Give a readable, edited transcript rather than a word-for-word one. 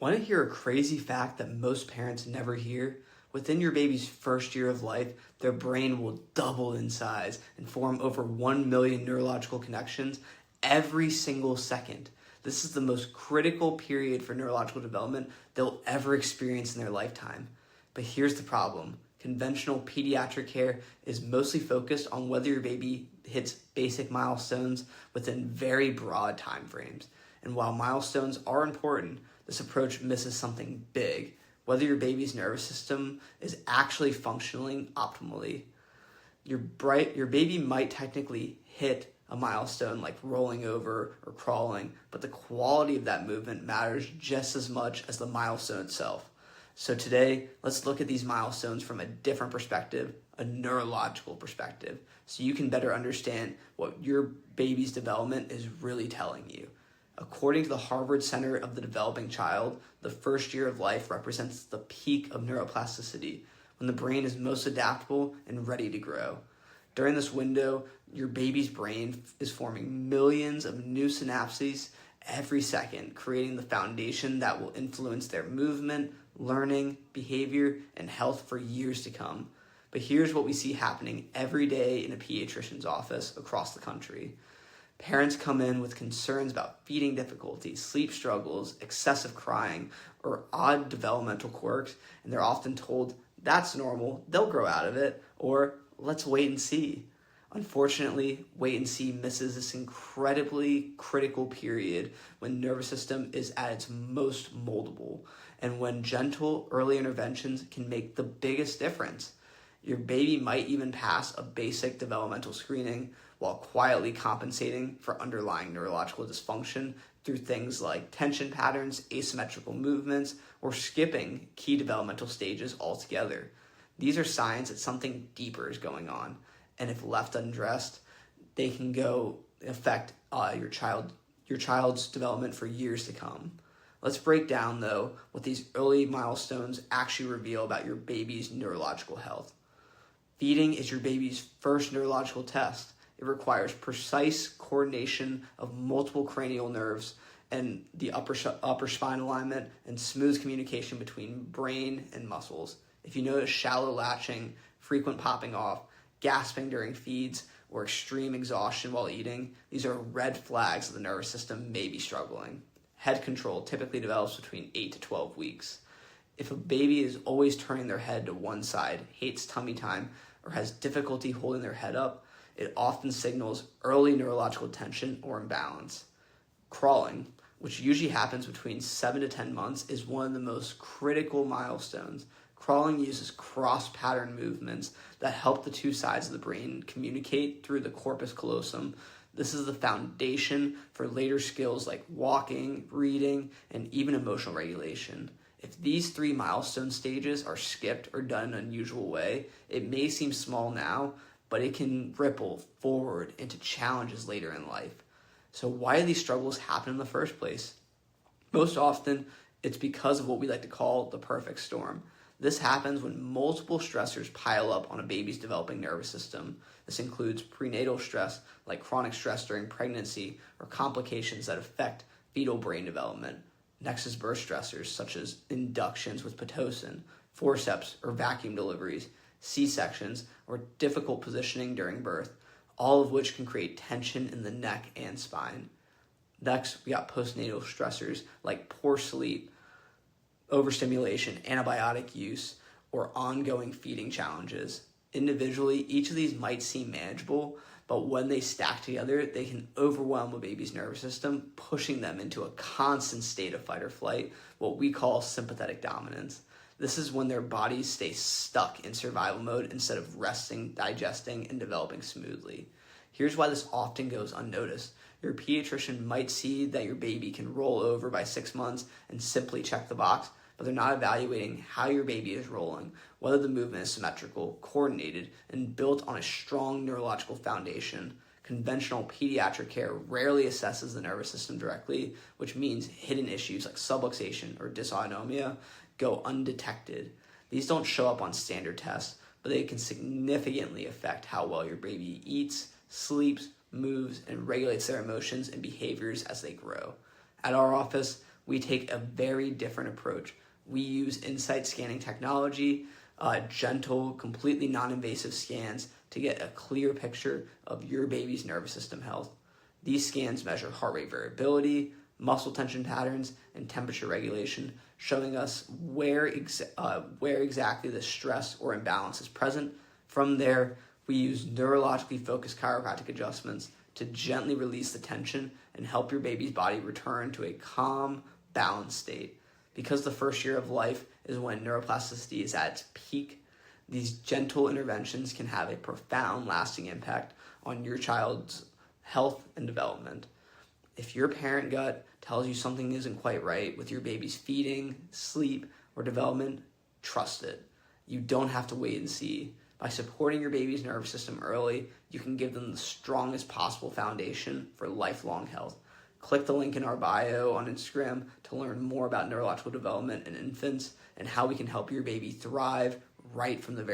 Want to hear a crazy fact that most parents never hear? Within your baby's first year of life, their brain will double in size and form over 1 million neurological connections every single second. This is the most critical period for neurological development they'll ever experience in their lifetime. But here's the problem. Conventional pediatric care is mostly focused on whether your baby hits basic milestones within very broad time frames. And while milestones are important, this approach misses something big: whether your baby's nervous system is actually functioning optimally. Your baby might technically hit a milestone like rolling over or crawling, but the quality of that movement matters just as much as the milestone itself. So today, let's look at these milestones from a different perspective, a neurological perspective, so you can better understand what your baby's development is really telling you. According to the Harvard Center of the Developing Child, the first year of life represents the peak of neuroplasticity, when the brain is most adaptable and ready to grow. During this window, your baby's brain is forming millions of new synapses every second, creating the foundation that will influence their movement, learning, behavior, and health for years to come. But here's what we see happening every day in a pediatrician's office across the country. Parents come in with concerns about feeding difficulties, sleep struggles, excessive crying, or odd developmental quirks, and they're often told, "That's normal, they'll grow out of it," or "Let's wait and see." Unfortunately, wait and see misses this incredibly critical period when nervous system is at its most moldable, and when gentle early interventions can make the biggest difference. Your baby might even pass a basic developmental screening while quietly compensating for underlying neurological dysfunction through things like tension patterns, asymmetrical movements, or skipping key developmental stages altogether. These are signs that something deeper is going on, and if left unaddressed, they can affect your child's development for years to come. Let's break down, though, what these early milestones actually reveal about your baby's neurological health. Feeding is your baby's first neurological test. It requires precise coordination of multiple cranial nerves and the upper spine alignment and smooth communication between brain and muscles. If you notice shallow latching, frequent popping off, gasping during feeds, or extreme exhaustion while eating, these are red flags that the nervous system may be struggling. Head control typically develops between 8 to 12 weeks. If a baby is always turning their head to one side, hates tummy time, or has difficulty holding their head up, it often signals early neurological tension or imbalance. Crawling, which usually happens between 7 to 10 months, is one of the most critical milestones. Crawling uses cross-pattern movements that help the two sides of the brain communicate through the corpus callosum. This is the foundation for later skills like walking, reading, and even emotional regulation. If these 3 milestone stages are skipped or done in an unusual way, it may seem small now, but it can ripple forward into challenges later in life. So why do these struggles happen in the first place? Most often, it's because of what we like to call the perfect storm. This happens when multiple stressors pile up on a baby's developing nervous system. This includes prenatal stress, like chronic stress during pregnancy, or complications that affect fetal brain development. Next is birth stressors, such as inductions with Pitocin, forceps or vacuum deliveries, C-sections, or difficult positioning during birth, all of which can create tension in the neck and spine. Next, we got postnatal stressors like poor sleep, overstimulation, antibiotic use, or ongoing feeding challenges. Individually, each of these might seem manageable, but when they stack together, they can overwhelm a baby's nervous system, pushing them into a constant state of fight or flight, what we call sympathetic dominance. This is when their bodies stay stuck in survival mode instead of resting, digesting, and developing smoothly. Here's why this often goes unnoticed. Your pediatrician might see that your baby can roll over by 6 months and simply check the box, but they're not evaluating how your baby is rolling, whether the movement is symmetrical, coordinated, and built on a strong neurological foundation. Conventional pediatric care rarely assesses the nervous system directly, which means hidden issues like subluxation or dysautonomia go undetected. These don't show up on standard tests, but they can significantly affect how well your baby eats, sleeps, moves, and regulates their emotions and behaviors as they grow. At our office, we take a very different approach. We use insight scanning technology, gentle, completely non-invasive scans to get a clear picture of your baby's nervous system health. These scans measure heart rate variability, muscle tension patterns, and temperature regulation, showing us where exactly the stress or imbalance is present. From there, we use neurologically focused chiropractic adjustments to gently release the tension and help your baby's body return to a calm, balanced state. Because the first year of life is when neuroplasticity is at its peak, these gentle interventions can have a profound, lasting impact on your child's health and development. If your parent gut tells you something isn't quite right with your baby's feeding, sleep, or development, trust it. You don't have to wait and see. By supporting your baby's nervous system early, you can give them the strongest possible foundation for lifelong health. Click the link in our bio on Instagram to learn more about neurological development in infants and how we can help your baby thrive right from the very